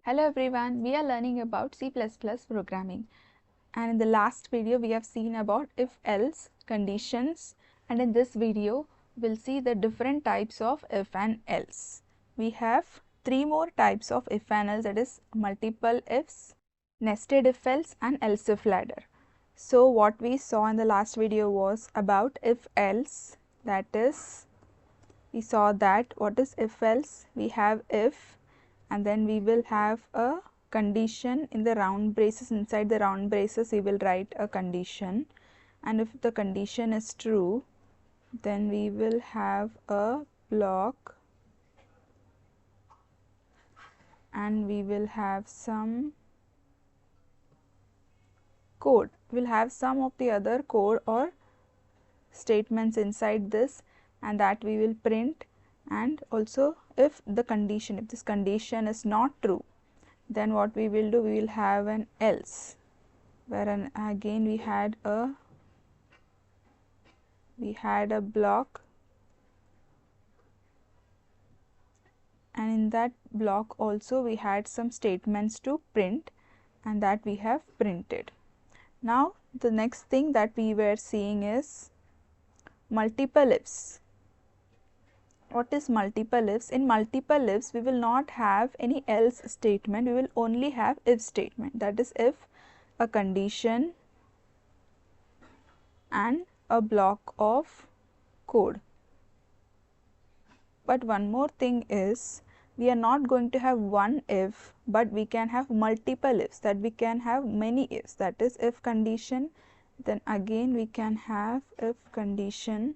Hello everyone, we are learning about C++ programming, and in the last video we have seen about if-else conditions, and in this video we'll see the different types of if and else. We have three more types of if and else, that is multiple ifs, nested if-else and else if ladder. So what we saw in the last video was about if-else, that is we saw that what is if-else, we have if and then we will have a condition in the round braces. Inside the round braces we will write a condition, and if the condition is true then we will have a block and we will have some code. We will have some of the other code or statements inside this, and that we will print. And also if this condition is not true, then what we will do, we will have an else, where again we had a block, and in that block also we had some statements to print, and that we have printed. Now the next thing that we were seeing is multiple ifs. What is multiple ifs? In multiple ifs we will not have any else statement, we will only have if statement, that is if a condition and a block of code. But one more thing is, we are not going to have one if, but we can have multiple ifs, that we can have many ifs, that is if condition, then again we can have if condition.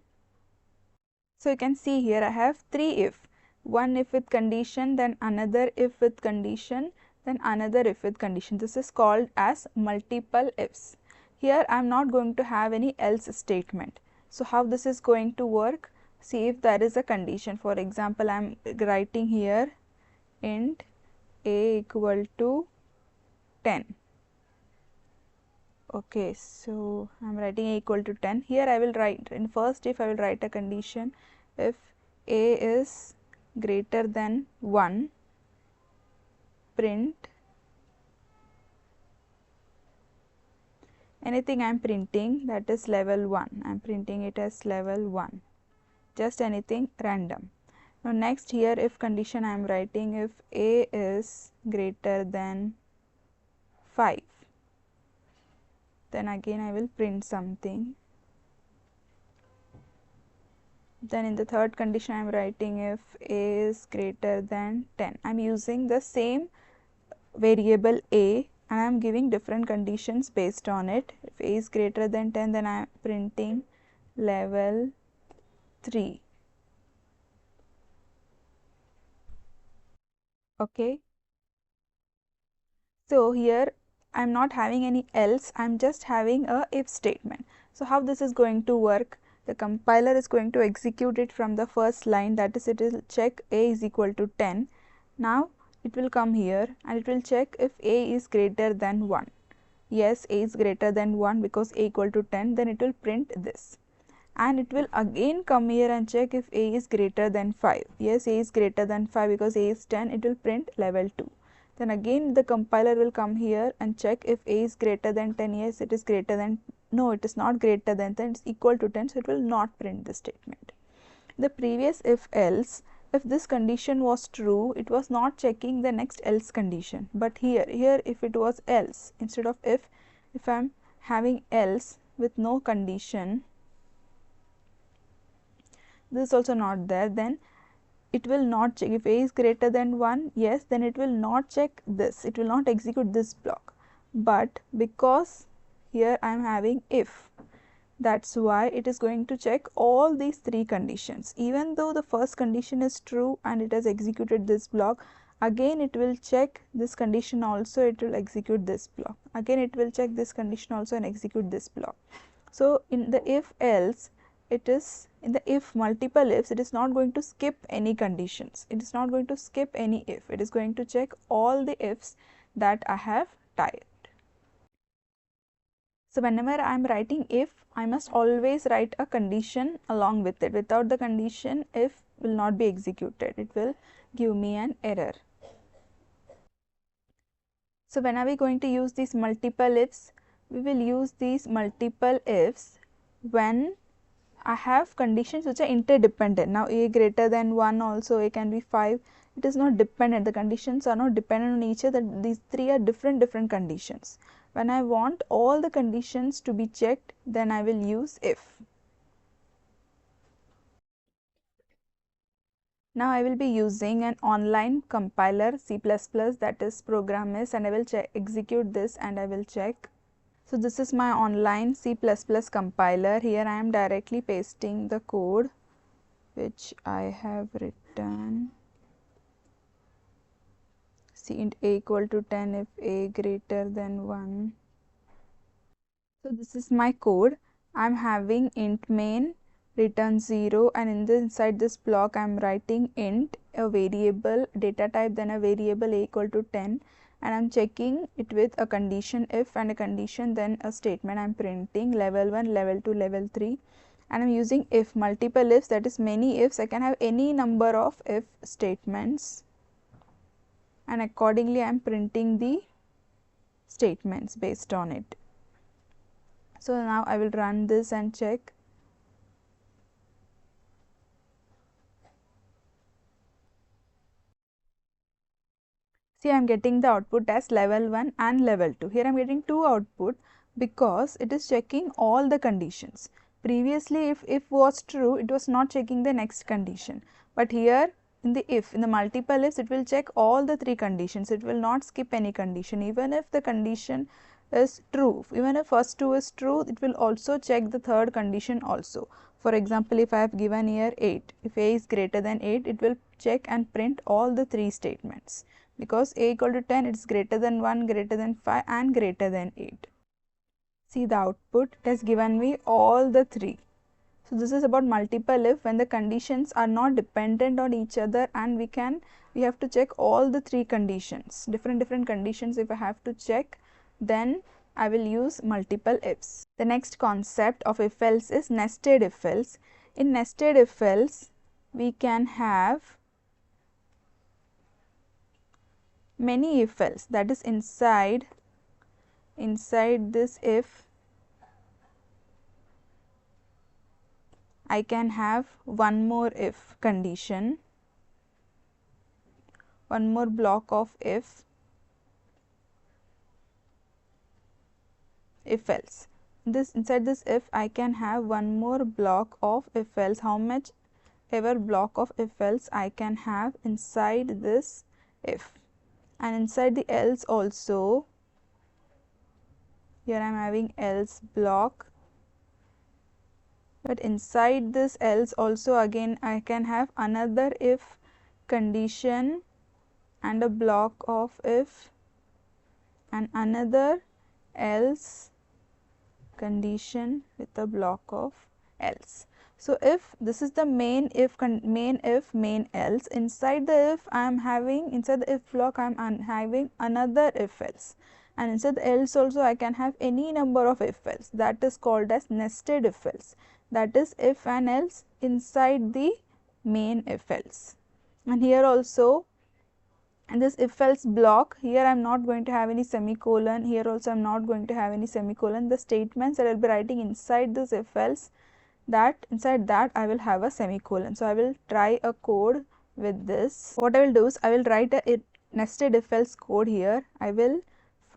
So you can see here I have three if, one if with condition, then another if with condition, then another if with condition. This is called as multiple ifs. Here I am not going to have any else statement. So how this is going to work? See, if there is a condition, for example I am writing here int a equal to 10. Okay, so I am writing a equal to 10. Here I will write, in first if I will write a condition, if a is greater than 1, print anything I am printing, that is level 1, I am printing it as level 1, just anything random. Now next here if condition I am writing, if a is greater than 5, then again I will print something. Then in the third condition I am writing, if a is greater than 10. I am using the same variable a and I am giving different conditions based on it. If a is greater than 10, then I am printing level 3. Okay. So here I am not having any else, I am just having a if statement. So how this is going to work? The compiler is going to execute it from the first line, that is it will check a is equal to 10. Now it will come here and it will check if a is greater than 1. Yes, a is greater than 1 because a equal to 10, then it will print this. And it will again come here and check if a is greater than 5. Yes, a is greater than 5 because a is 10, it will print level 2. Then again the compiler will come here and check if a is greater than 10. Yes, it is greater than, no, it is not greater than 10, it is equal to 10, so it will not print this statement. The previous if else, if this condition was true, it was not checking the next else condition. But here if it was else, instead of if I am having else with no condition, this is also not there, then it will not check. If a is greater than 1, yes, then it will not check this, it will not execute this block. But because here I am having if, that's why it is going to check all these three conditions. Even though the first condition is true and it has executed this block, again it will check this condition also, it will execute this block. Again it will check this condition also and execute this block. So in the if else, it is in the if multiple ifs, it is not going to skip any conditions, it is not going to skip any if, it is going to check all the ifs that I have typed. So whenever I am writing if, I must always write a condition along with it. Without the condition, if will not be executed, it will give me an error. So when are we going to use these multiple ifs? We will use these multiple ifs when I have conditions which are interdependent. Now a greater than 1 also, a can be 5. It is not dependent. The conditions are not dependent on each other. These three are different conditions. When I want all the conditions to be checked, then I will use if. Now I will be using an online compiler C++, that is Programmist, and I will execute this and I will check. So this is my online C++ compiler. Here I am directly pasting the code which I have written. C int a equal to 10 if a greater than 1. So this is my code. I am having int main return 0, and inside this block I am writing int, a variable data type, then a variable a equal to 10, and I am checking it with a condition if and a condition, then a statement. I am printing level 1, level 2, level 3, and I am using if, multiple ifs, that is many ifs. I can have any number of if statements, and accordingly I am printing the statements based on it. So now I will run this and check. See, I am getting the output as level 1 and level 2. Here I am getting 2 output because it is checking all the conditions. Previously, if was true, it was not checking the next condition. But here in the if, in the multiple ifs, it will check all the 3 conditions. It will not skip any condition. Even if the condition is true, even if first 2 is true, it will also check the third condition also. For example, if I have given here 8, if a is greater than 8, it will check and print all the 3 statements. Because a equal to 10, it is greater than 1, greater than 5 and greater than 8. See the output, it has given me all the 3. So this is about multiple if, when the conditions are not dependent on each other, and we have to check all the 3 conditions, different conditions. If I have to check, then I will use multiple ifs. The next concept of if else is nested if else. In nested if else, we can have many if else, that is inside this if I can have one more if condition, one more block of if else. Inside this if I can have one more block of if else. How much ever block of if else I can have inside this if, and inside the else also, here I am having else block, but inside this else also again I can have another if condition and a block of if and another else condition with a block of else. So if this is the main if, main else, inside the if I am having, inside the if block I am having another if else, and inside the else also I can have any number of if else. That is called as nested if else. That is if and else inside the main if else. And here also, in this if else block, here I am not going to have any semicolon, here also I am not going to have any semicolon. The statements that I will be writing inside this if else, that inside that I will have a semicolon. So I will try a code with this. What I will do is I will write a nested if else code here. I will,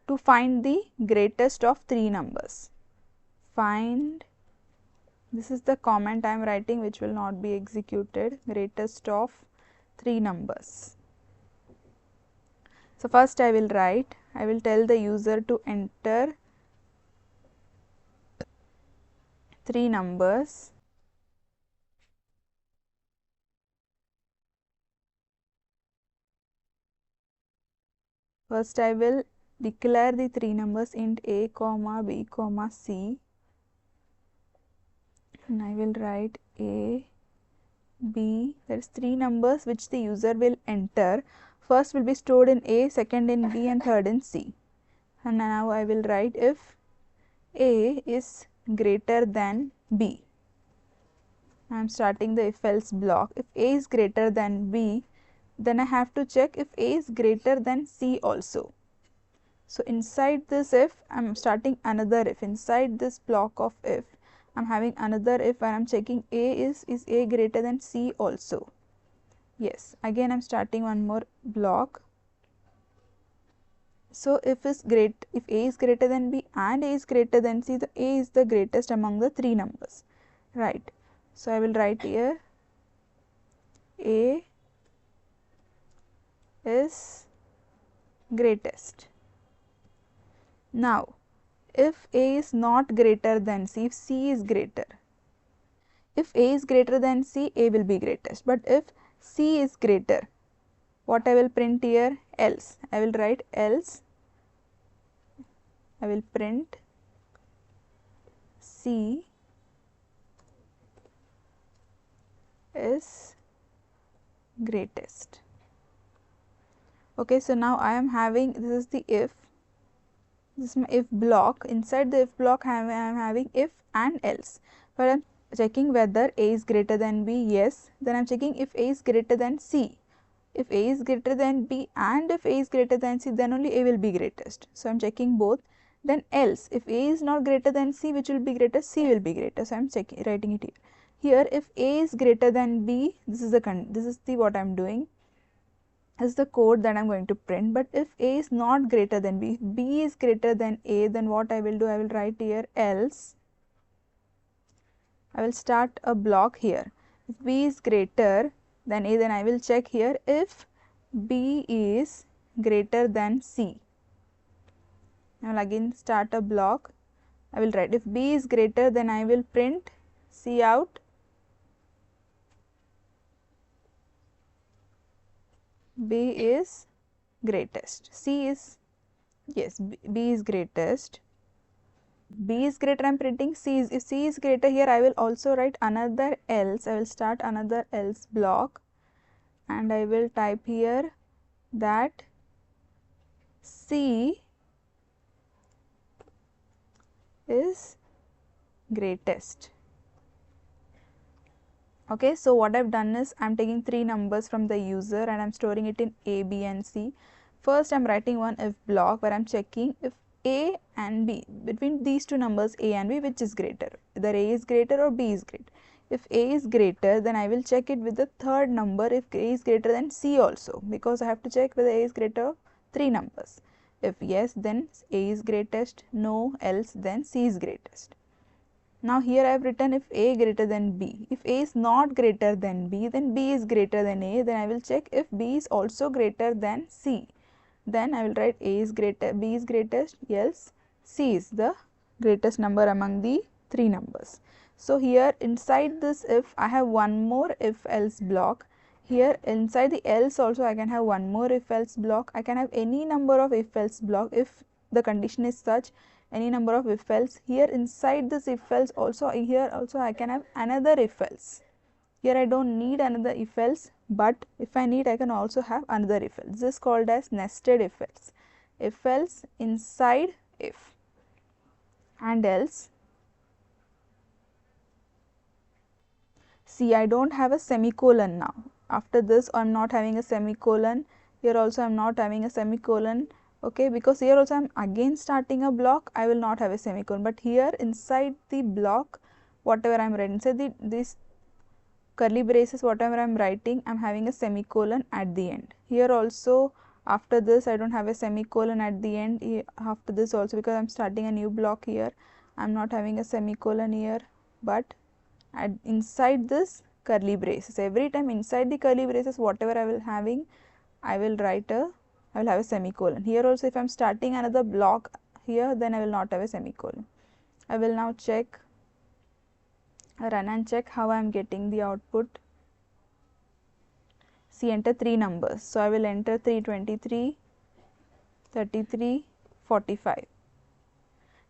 to find the greatest of 3 numbers, find, this is the comment I am writing which will not be executed, greatest of 3 numbers. So first I will write, I will tell the user to enter 3 numbers. First I will declare the 3 numbers int a, b, c, and I will write a, b, there is 3 numbers which the user will enter. First will be stored in a, second in b, and third in c. And now I will write if a is greater than b. I am starting the if else block. If a is greater than b, then I have to check if a is greater than c also. So inside this if, I'm starting another if. Inside this block of if, I'm having another if and I'm checking A is A greater than C also. Yes, again I'm starting one more block. So if A is greater than B and A is greater than C, the A is the greatest among the three numbers, right? So I will write here A is greatest. Now if A is not greater than C, if C is greater, if A is greater than C, A will be greatest. But if C is greater, what I will print here? Else. I will write else. I will print C is greatest. Okay, so now I am having, this is the if, this is my if block. Inside the if block I am having if and else. But I am checking whether A is greater than B, yes. Then I am checking if A is greater than C. If A is greater than B and if A is greater than C, then only A will be greatest. So I am checking both. Then else, if A is not greater than C, which will be greater? C will be greater. So I am writing it here. Here, if A is greater than B, this is the what I am doing. This is the code that I am going to print. But if A is not greater than B, if B is greater than A, then what I will do? I will write here else. I will start a block here. If B is greater than A, then I will check here if B is greater than C. I will again start a block. I will write if B is greater, then I will print C out. B is greatest. C is, yes, B is greatest. B is greater, I am printing C is, if C is greater, here I will also write another else. I will start another else block and I will type here that C is greatest. Okay, so what I've done is I'm taking three numbers from the user and I'm storing it in A, B and C. First I'm writing one if block where I'm checking if A and B, between these two numbers A and B, which is greater, either A is greater or B is greater. If A is greater, then I will check it with the third number if A is greater than C also, because I have to check whether A is greater three numbers. If yes, then A is greatest, no, else then C is greatest. Now here I have written if A greater than B. If A is not greater than B, then B is greater than A. Then I will check if B is also greater than C. Then I will write A is greater, B is greatest, else C is the greatest number among the three numbers. So here inside this if, I have one more if else block. Here inside the else also I can have one more if else block. I can have any number of if else block if the condition is such, any number of if else. Here inside this if else also, here also I can have another if else. Here I don't need another if else, but if I need I can also have another if else. This is called as nested if else. If else inside if and else. See, I don't have a semicolon now. After this I am not having a semicolon. Here also I am not having a semicolon. Okay, because here also I am again starting a block, I will not have a semicolon. But here inside the block, whatever I am writing, say this curly braces, whatever I am writing, I am having a semicolon at the end. Here also after this I don't have a semicolon at the end. After this also, because I am starting a new block here, I am not having a semicolon here, but inside this curly braces, every time inside the curly braces whatever I will having, I will write I will have a semicolon. Here also if I am starting another block here, then I will not have a semicolon. I will now check, run and check how I am getting the output. See, enter three numbers. So I will enter 323, 33, 45.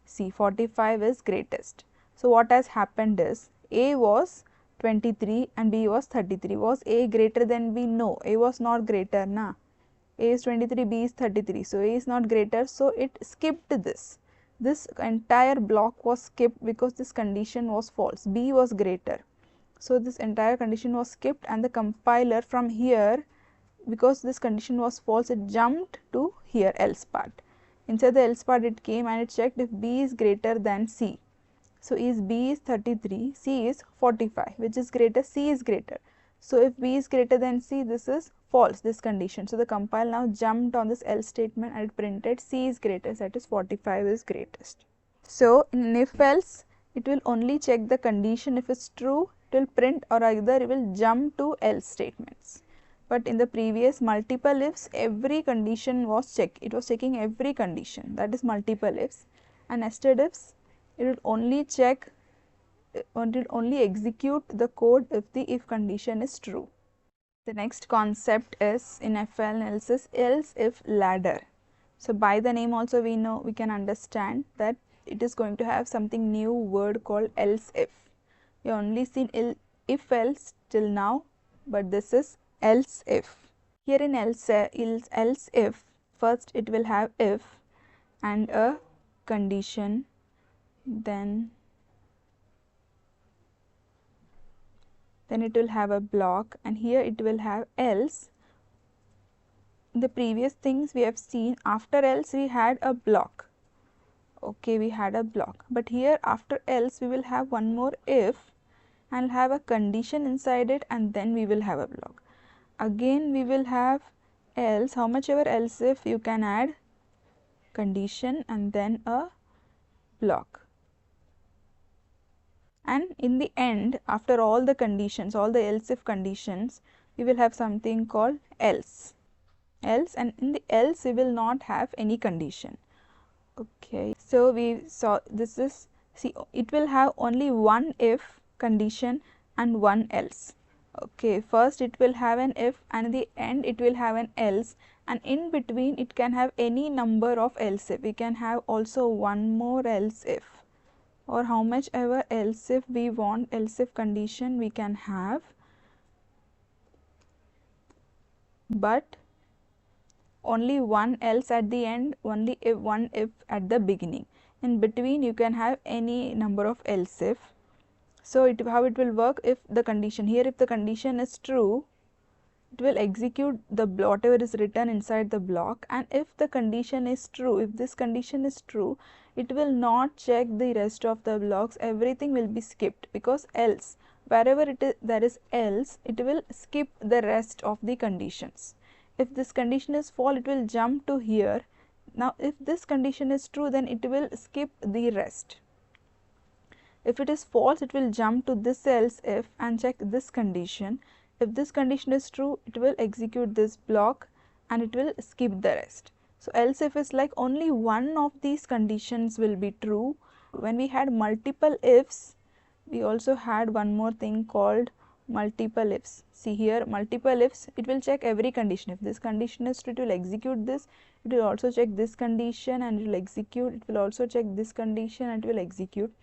See, 45 is greatest. So what has happened is A was 23 and B was 33. Was A greater than B? No, A was not greater, na. A is 23, B is 33. So A is not greater, so it skipped this. This entire block was skipped because this condition was false. B was greater. So this entire condition was skipped, and the compiler from here, because this condition was false, it jumped to here else part. inside the else part it came and it checked if B is greater than C. So is B is 33, C is 45, which is greater? C is greater. So if B is greater than C, this is false, this condition. So the compile now jumped on this else statement and it printed C is greatest, that is 45 is greatest. So in if else, it will only check the condition. If it's true, it will print, or either it will jump to else statements. But in the previous multiple ifs, every condition was checked. It was checking every condition, that is multiple ifs. And nested ifs, it will only check, it will only execute the code if the if condition is true. The next concept is in FL analysis else if ladder. So by the name also we know, we can understand that it is going to have something new word called else if. We only seen if else till now, but this is else if. Here in else if, first it will have if and a condition, then it will have a block, and here it will have else. In the previous things we have seen, after else we had a block. Okay, we had a block, but here after else we will have one more if and have a condition inside it, and then we will have a block. Again we will have else, how much ever else if you can add condition and then a block. And in the end, after all the conditions, all the else if conditions, we will have something called else, and in the else we will not have any condition. Okay, so we saw this is, see, it will have only one if condition and one else. Okay, first it will have an if and in the end it will have an else, and in between it can have any number of else if. We can have also one more else if, or how much ever else if we want, else if condition we can have, but only one else at the end, only if one if at the beginning. In between you can have any number of else if. So how it will work, if the condition here, if the condition is true, it will execute the whatever is written inside the block, and if the condition is true, if this condition is true, it will not check the rest of the blocks, everything will be skipped, because else, wherever it is there is else, it will skip the rest of the conditions. If this condition is false, it will jump to here. Now if this condition is true, then it will skip the rest. If it is false, it will jump to this else if and check this condition. If this condition is true, it will execute this block and it will skip the rest. So else if is like only one of these conditions will be true. When we had multiple ifs, we also had one more thing called multiple ifs. See here, multiple ifs, it will check every condition. If this condition is true, it will execute this. It will also check this condition and it will execute. It will also check this condition and it will execute.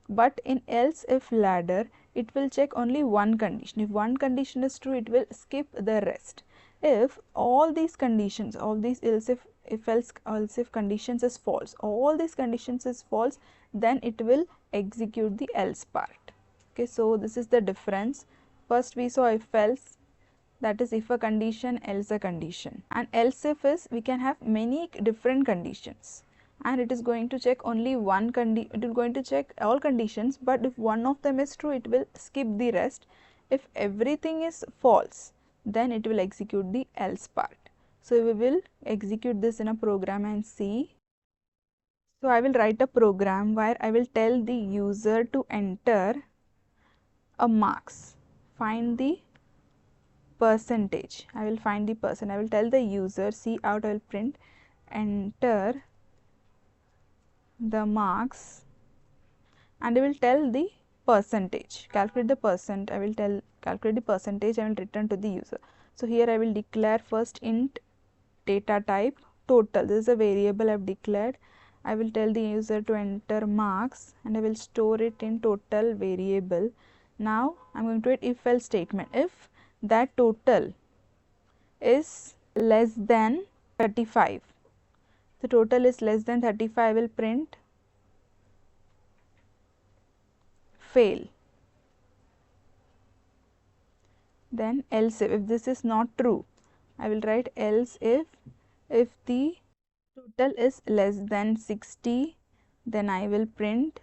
But in else if ladder, it will check only one condition. If one condition is true, it will skip the rest. If all these conditions, all these else if conditions is false, all these conditions is false, then it will execute the else part. Okay, so this is the difference. First we saw if else, that is if a condition, else a condition, and else if is we can have many different conditions, and it is going to check only one condition. It is going to check all conditions, but if one of them is true, it will skip the rest. If everything is false, then it will execute the else part. So we will execute this in a program and see. So I will write a program where I will tell the user to enter a marks, find the percentage. I will find the percent. I will tell the user, see out, I will print enter the marks, and I will tell the percentage, calculate the percent. I will tell calculate the percentage and will return to the user. So here I will declare first int data type total. This is a variable I have declared. I will tell the user to enter marks and I will store it in total variable. Now I am going to write if else statement. If that total is less than 35, the total is less than 35, I will print fail. Then else if this is not true, I will write else if the total is less than 60, then I will print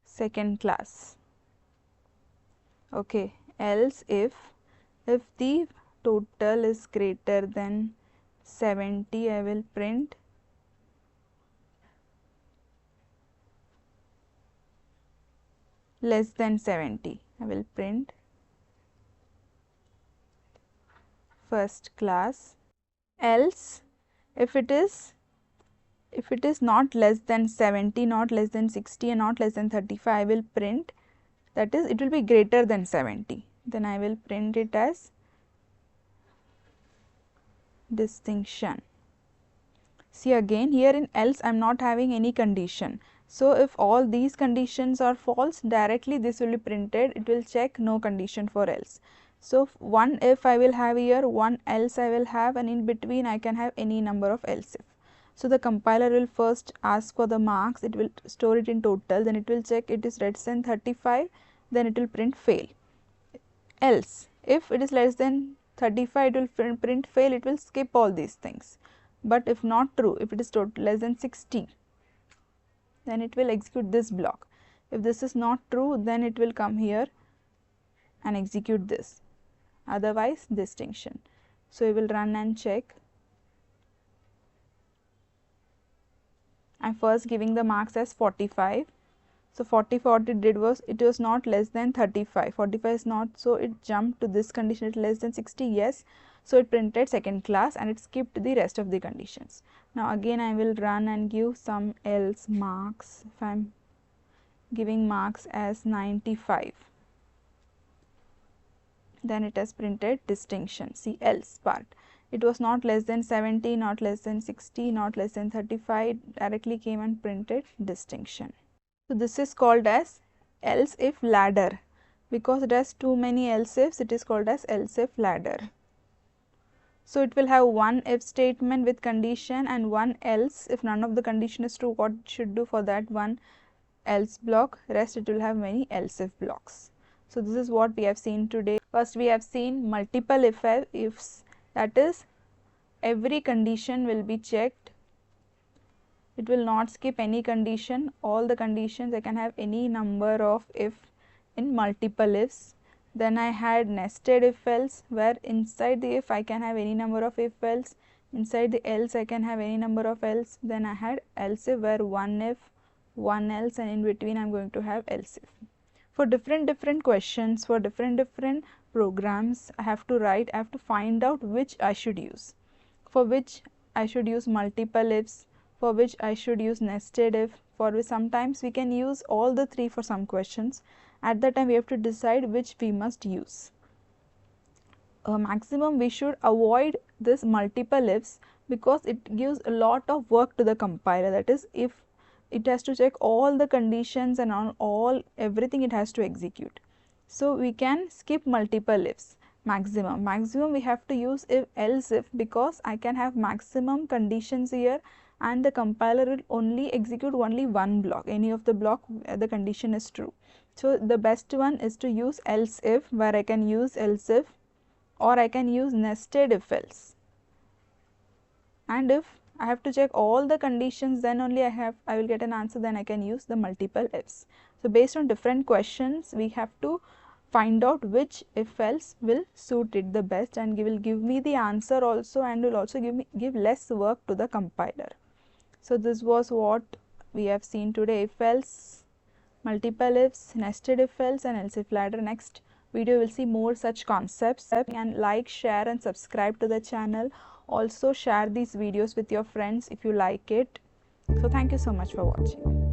second class. Okay, else if the total is greater than 70, I will print less than 70. I will print first class. Else if it is not less than 70, not less than 60 and not less than 35, I will print, that is, it will be greater than 70. Then I will print it as distinction. See, again here in else I am not having any condition. So if all these conditions are false, directly this will be printed. It will check no condition for else. So one if I will have here, one else I will have, and in between I can have any number of else if. So the compiler will first ask for the marks, it will store it in total, then it will check it is less than 35, then it will print fail. Else if it is less than 35, it will print fail, it will skip all these things. But if not true, if it is less than 60, then it will execute this block. If this is not true, then it will come here and execute this, otherwise distinction. So we will run and check. I'm first giving the marks as 45. So 45, what it did was, it was not less than 35. 45 is not, so it jumped to this condition, it less than 60, yes. So it printed second class and it skipped the rest of the conditions. Now again I will run and give some else marks. If I'm giving marks as 95, then it has printed distinction. See, else part, it was not less than 70, not less than 60, not less than 35, it directly came and printed distinction. So this is called as else if ladder. Because it has too many else ifs, it is called as else if ladder. So it will have one if statement with condition and one else. If none of the condition is true, what it should do for that one else block, rest it will have many else if blocks. So this is what we have seen today. First we have seen multiple ifs, that is, every condition will be checked. It will not skip any condition, all the conditions, I can have any number of if in multiple ifs. Then I had nested if else, where inside the if I can have any number of if else, inside the else I can have any number of else. Then I had else if, where one if, one else, and in between I am going to have else if. For different questions, for different programs, I have to find out which I should use. For which I should use multiple ifs, for which I should use nested if, for which sometimes we can use all the three for some questions. At that time we have to decide which we must use. Maximum we should avoid this multiple ifs, because it gives a lot of work to the compiler. That is, if it has to check all the conditions and on everything it has to execute. So we can skip multiple ifs. Maximum we have to use if else if, because I can have maximum conditions here and the compiler will only execute only one block, any of the block where the condition is true. So the best one is to use else if, where I can use else if, or I can use nested if else. And if I have to check all the conditions, then only I will get an answer, then I can use the multiple ifs. So based on different questions, we have to find out which if else will suit it the best and will give me the answer also, and will also give less work to the compiler. So this was what we have seen today: if else, multiple ifs, nested if else, and else if ladder. Next video will see more such concepts. And like, share and subscribe to the channel. Also share these videos with your friends if you like it. So thank you so much for watching.